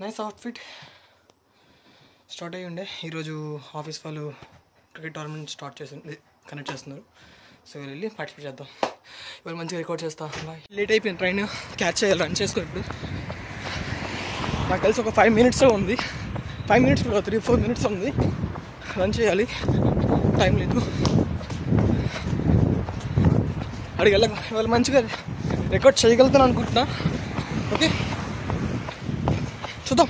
Nice outfit. Start అయ్యి ఉండే ఈరోజు ఆఫీస్ వాళ్ళు క్రికెట్ టోర్నమెంట్ కండక్ట్ చేస్తున్నారు. సో వెళ్ళి పార్టిసిపేట్ చేద్దాం. ఇవాళ మంచిగా రికార్డ్ చేస్తా. లేట్ అయిపోయింది, ట్రైన్ క్యాచ్ చేయాలి, రన్ చేసుకో. ఇప్పుడు నాకు తెలిసి ఒక 5 minutes ఉంది, 5 minutes 3-4 minutes ఉంది, రన్ చేయాలి, టైం లేదు. అడిగి ఇవాళ మంచిగా రికార్డ్ చేయగలుగుతాను అనుకుంటున్నా. ఓకే చూద్దాం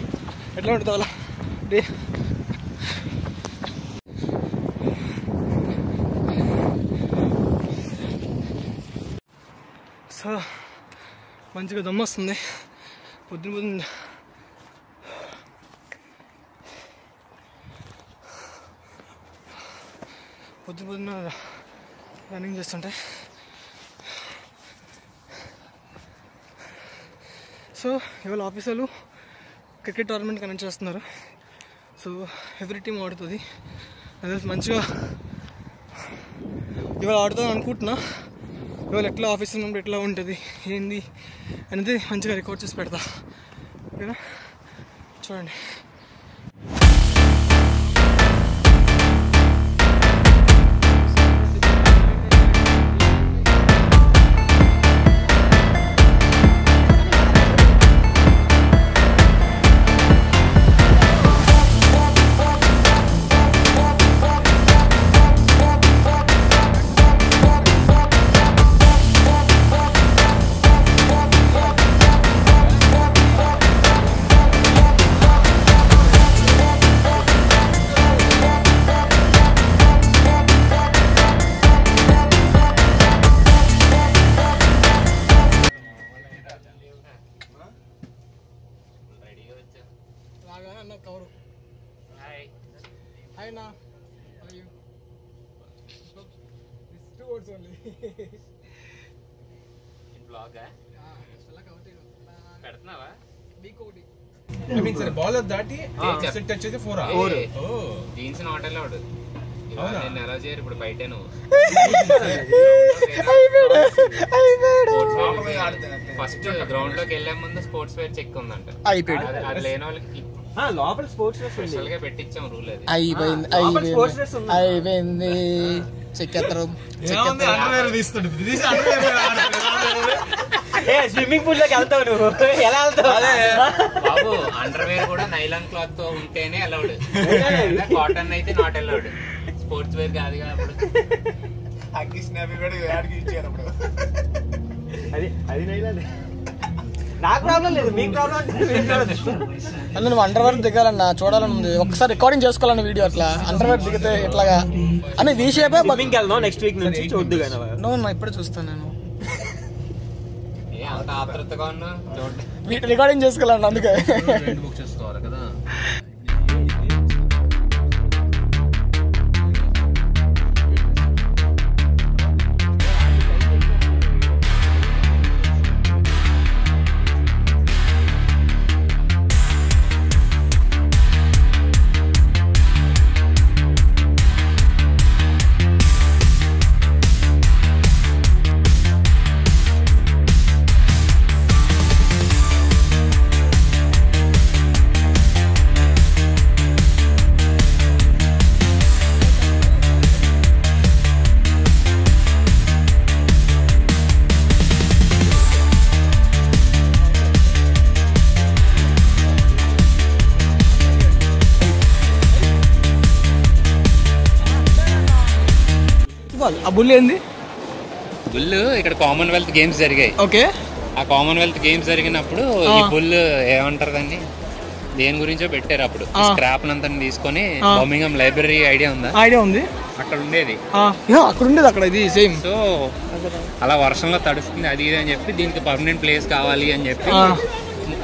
ఎట్లా ఉంటుంది వాళ్ళ డే. సో మంచిగా దమ్ము వస్తుంది. పొద్దున్న రన్నింగ్ చేస్తుంటే. సో ఇవాళ ఆఫీసర్లు క్రికెట్ టోర్నమెంట్ కండక్ట్ చేస్తున్నారు. సో ఎవ్రీ టీమ్ ఆడుతుంది. అదే మంచిగా ఇవాళ ఆడుతాను అనుకుంటున్నా. ఇవాళ ఎట్లా ఆఫీస్ ఉన్నప్పుడు ఎట్లా ఉంటుంది ఏంది అనేది మంచిగా రికార్డ్ చేసి పెడతా. ఓకేనా, చూడండి. కవరు హాయ్ నా అయ్యో this 2 words only in blog అసలు కవర్ పెడుతున్నావా బీకోటి ఐ మీన్ సరే బౌలర్ దాటి సెట్ టచ్ అయితే 4 ఓ జీన్స్ నాట్ అలౌడ్. నేను ఎలా చేయరు ఇప్పుడు బయటను ఫస్ట్ గ్రౌండ్ లోకి వెళ్లే ముందు స్పోర్ట్స్ వేర్ చెక్ ఉందంట. అది లేని వాళ్ళకి లోపల స్పోర్ట్స్ డ్రెస్ స్పెషల్ గా పెట్టించాం రూల్. అది అయిపోయింది. చెక్ ఎత్తరు స్విమ్మింగ్ పూల్ లోకి వెళ్తావు నువ్వు, ఎలా వెళ్తావు బాబు? అండర్వేర్ కూడా నైలాన్ క్లాత్ తో ఉంటేనే అలౌడ్, కాటన్ అయితే నాట్ అలౌడ్. స్పోర్ట్స్ వేర్ కాదు అప్పుడు. అది నైలాన్. నాకు ప్రాబ్లం లేదు, మీకు ప్రాబ్లం అంటే నువ్వు అండర్వేర్ దిగాలన్నా చూడాలని ఉంది. ఒకసారి రికార్డింగ్ చేసుకోవాలన్న వీడియో అట్లా అండర్వేర్ దిగితే ఎట్లాగా అని వీ షేప్ వెళ్దాం నెక్స్ట్ వీక్ నుంచి చూద్దు. నువ్వు ఇప్పుడే చూస్తాను నేను. అంత ఆతృతగా ఉన్నా చూడండి, రికార్డింగ్ చేసుకోవాలన్నా అందుకే బుక్ చేసుకోవాలి కదా. ఆ బుల్ ఏంది? బుల్ ఇక్కడ కామన్వెల్త్ గేమ్స్ జరిగాయి. ఓకే, ఆ కామన్వెల్త్ గేమ్స్ జరిగినప్పుడు ఈ బుల్ ఏమంటారు దాన్ని, దేని గురించో పెట్టారు అప్పుడు. స్క్రాప్ నంతా తీసుకొని బర్మింగ్హామ్ లైబ్రరీ ఐడియా ఉందా? ఐడియా ఉంది, అక్కడ ఉండేది. అక్కడ ఉండేది అక్కడ ఇది సేమ్. సో అలా వర్షంలో తడుస్తుంది అది ఇది అని చెప్పి దీనికి పర్మనెంట్ ప్లేస్ కావాలి అని చెప్పి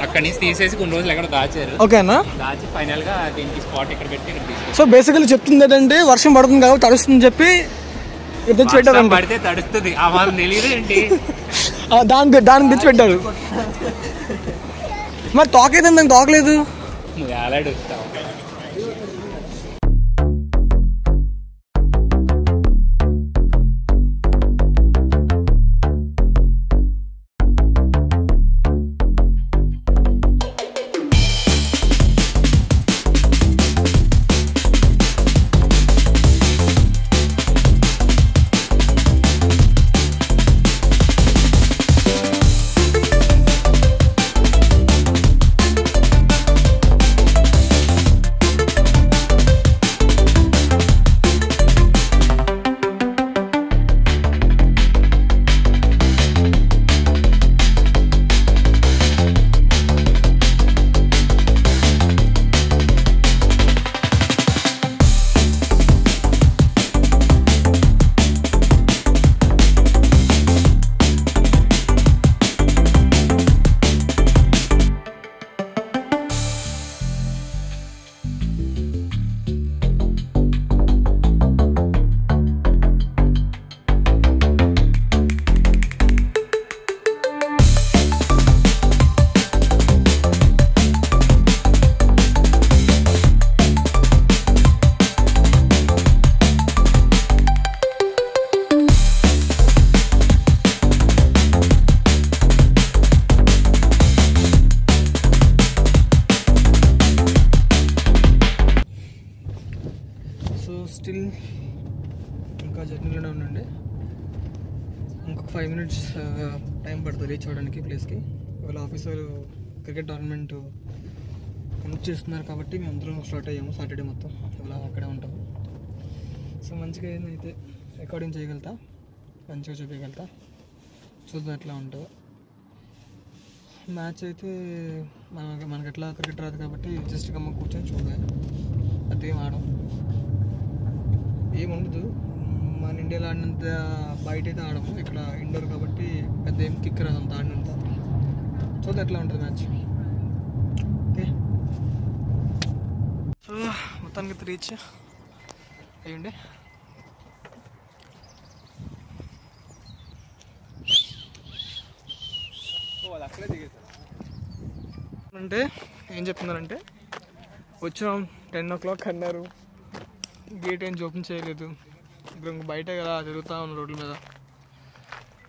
అక్కడి నుంచి తీసేసి కొన్ని రోజులు ఎక్కడ దాచారు. ఓకేనా, దాచి ఫైనల్ గా దీనికి స్పాట్ ఇక్కడ పెట్టి ఇక్కడ తీసుకొచ్చారు. సో బేసికల్లీ చెప్తుంది ఏంటంటే వర్షం పడుతుంది కాబట్టి తడుస్తుంది చెప్పి పడితే తడుస్తుంది ఆ వాళ్ళు తెలియదు ఏంటి, దానికి తెచ్చి పెట్టారు. మరి తోకైతే దానికి తోకలేదు, నువ్వు ఏలాడుస్తావు. 5 minutes టైం పడుతుంది రీచ్ అవ్వడానికి ప్లేస్కి. ఇవాళ ఆఫీసర్ క్రికెట్ టోర్నమెంట్ కండక్ట్ చేస్తున్నారు కాబట్టి మేము అందరం స్టార్ట్ అయ్యాము. సాటర్డే మొత్తం ఇవాళ అక్కడే ఉంటాము. సో మంచిగా ఏదైతే రికార్డింగ్ చేయగలుగుతా, మంచిగా చూపించగలుగుతా. చూద్దాం ఎట్లా ఉంటుందో. మ్యాచ్ అయితే మనకి ఎట్లా క్రికెట్ రాదు కాబట్టి జస్ట్ గమ్మ కూర్చొని చూడాలి. అదేం ఆడం ఏముండదు. మన ఇండియాలో ఆడినంత బయట అయితే ఆడము. ఇక్కడ ఇండోర్ కాబట్టి పెద్ద ఏం కిక్ రాదు అంత ఆడినంత. చూద్దాం ఎట్లా ఉంటుంది మ్యాచ్. ఓకే, సో మొత్తానికి రీచ్ అయ్యండి. అంటే ఏం చెప్తున్నారంటే వచ్చినాం 10 o'clock అన్నారు, గేట్ ఏం ఓపెన్ చేయలేదు. ఇప్పుడు బయట కదా తిరుగుతూ ఉన్నాం రోడ్ల మీద.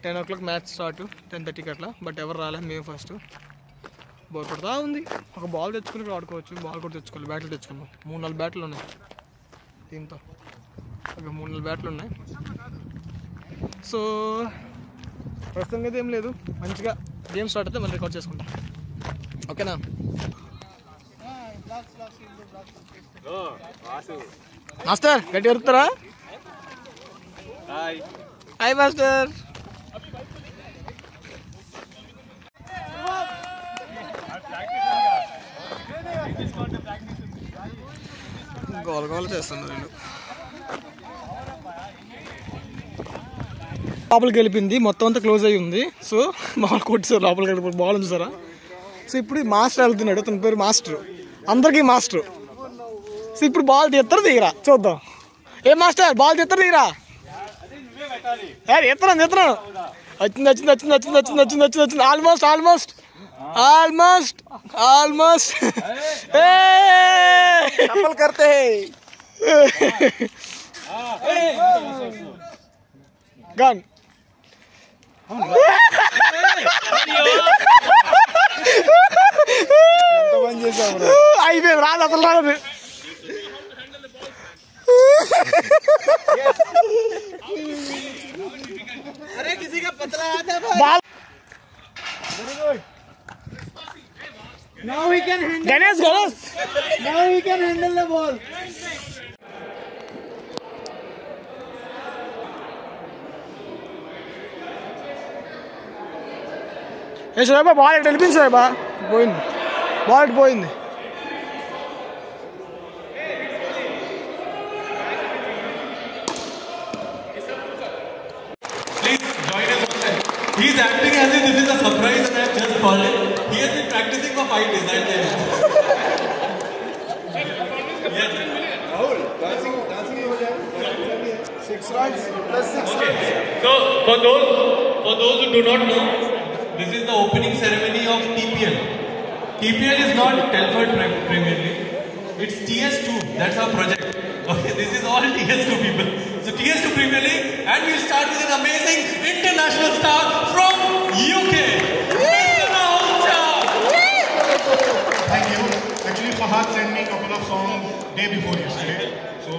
10 o'clock మ్యాచ్ స్టార్ట్, 10:30కి అట్లా. బట్ ఎవరు రాలేదు, మేము ఫస్ట్. బోర్ పడుతూ ఉంది. ఒక బాల్ తెచ్చుకుని ఇక్కడ ఆడుకోవచ్చు. బాల్ కూడా తెచ్చుకోవాలి, బ్యాట్లు తెచ్చుకున్నాం. 3-4 బ్యాట్లు ఉన్నాయి దీంతో. ఒక 3-4 బ్యాట్లు ఉన్నాయి. సో ప్రస్తుతం అయితే ఏం లేదు. మంచిగా గేమ్ స్టార్ట్ అయితే మనం రికార్డ్ చేసుకుంటాం. ఓకేనా? మాస్టర్ గట్టి వరుకుతారా? Hi master. గోల గోల చేస్తున్నారు వీళ్ళు. లోపలికి వెళ్ళిపోయింది, మొత్తం అంతా క్లోజ్ అయ్యి ఉంది. సో బాల్ కొట్టేసారు, లోపలికి వెళ్ళిపోయి బాల్ చూసారా. సో ఇప్పుడు మాస్టర్ వెళ్తున్నాడు, తన పేరు మాస్టర్, అందరికీ మాస్టర్. సో ఇప్పుడు బాల్ తీస్తారు దిగరా చూద్దాం. ఏ మాస్టర్ బాల్ తీస్తారు దిగరా? ఎత్తున్నాను ఎత్తున్నాను. వచ్చింది వచ్చింది వచ్చింది వచ్చింది వచ్చింది వచ్చింది వచ్చింది వచ్చింది. ఆల్మోస్ట్ ఆల్మోస్ట్ ఆల్మోస్ట్ ఆల్మోస్ట్ करते गन అయిపోయింది, రాదు అసలు రాదు. अरे किसी का पतला आता है ball. Now he can handle. Ganesh. Now he can handle the ball. A Shobha ball ఎక్కడ వెళ్ళిపోయింది? శోభా పోయింది, బాల్ ఎటు పోయింది? He is acting as if this is a surprise and I have just called it. He has been practicing for 5 days. I'll tell you. Rahul, dancing हो जाए. 6 runs plus 6 runs. So for those who do not know, this is the opening ceremony of TPL. TPL is not Telford Premier League. It's TS2. That's our project. Okay, this is all TS2 people. So TS2 Premier League, and we'll start with an amazing international star from UK. Thank you. Actually, Fahad sent me a couple of songs day before yesterday. So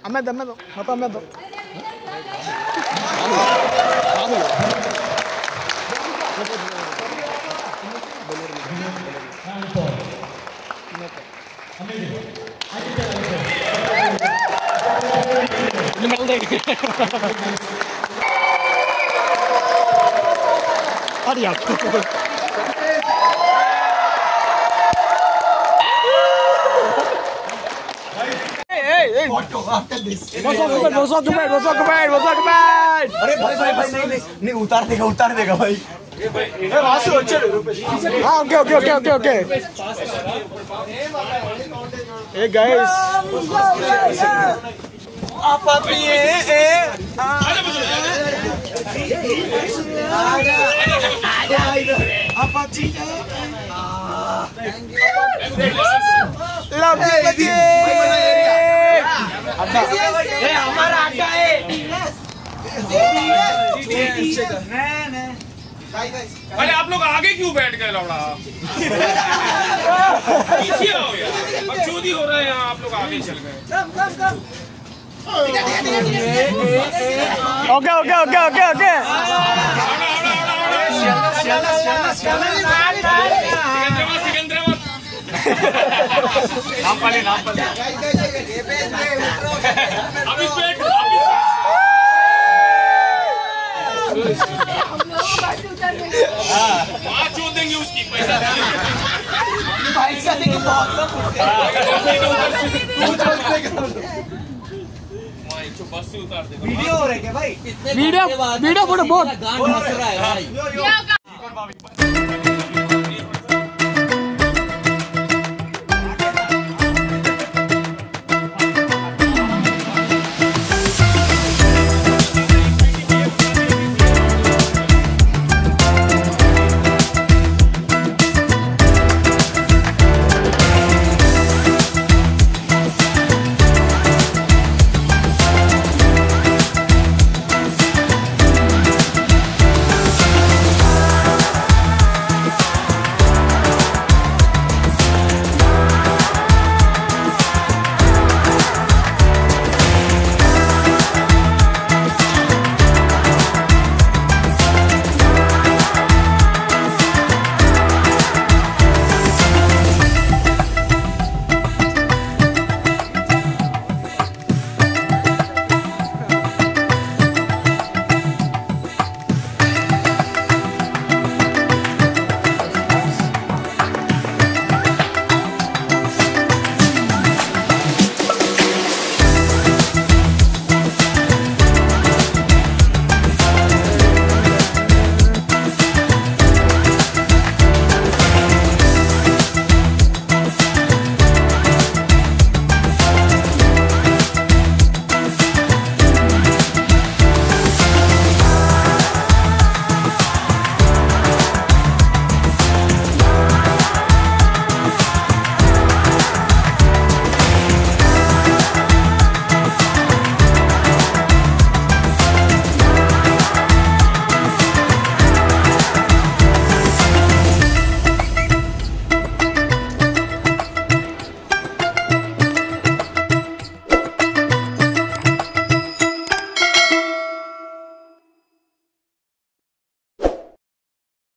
అమ్మేద్దాం మొత్తం అమ్మేద్దాం. అది अरे भाई भाई भाई नहीं उतार देगा भाई वासु వచ్చాడు okay okay okay okay okay hey guys हमारा अड्डा है अरे आप लोग आगे क्यों बैठ गए लौड़ा पीछे आओ यार बकचोदी हो रहा है यहाँ आप लोग आगे चल गए okay okay okay okay okay Secunderabad Nampally अभी बैठ देंगे उसकी पैसा बस से उतार दे वीडियो हो रहा है क्या भाई वीडियो वीडियो फोटो बहुत हंस रहा है भाई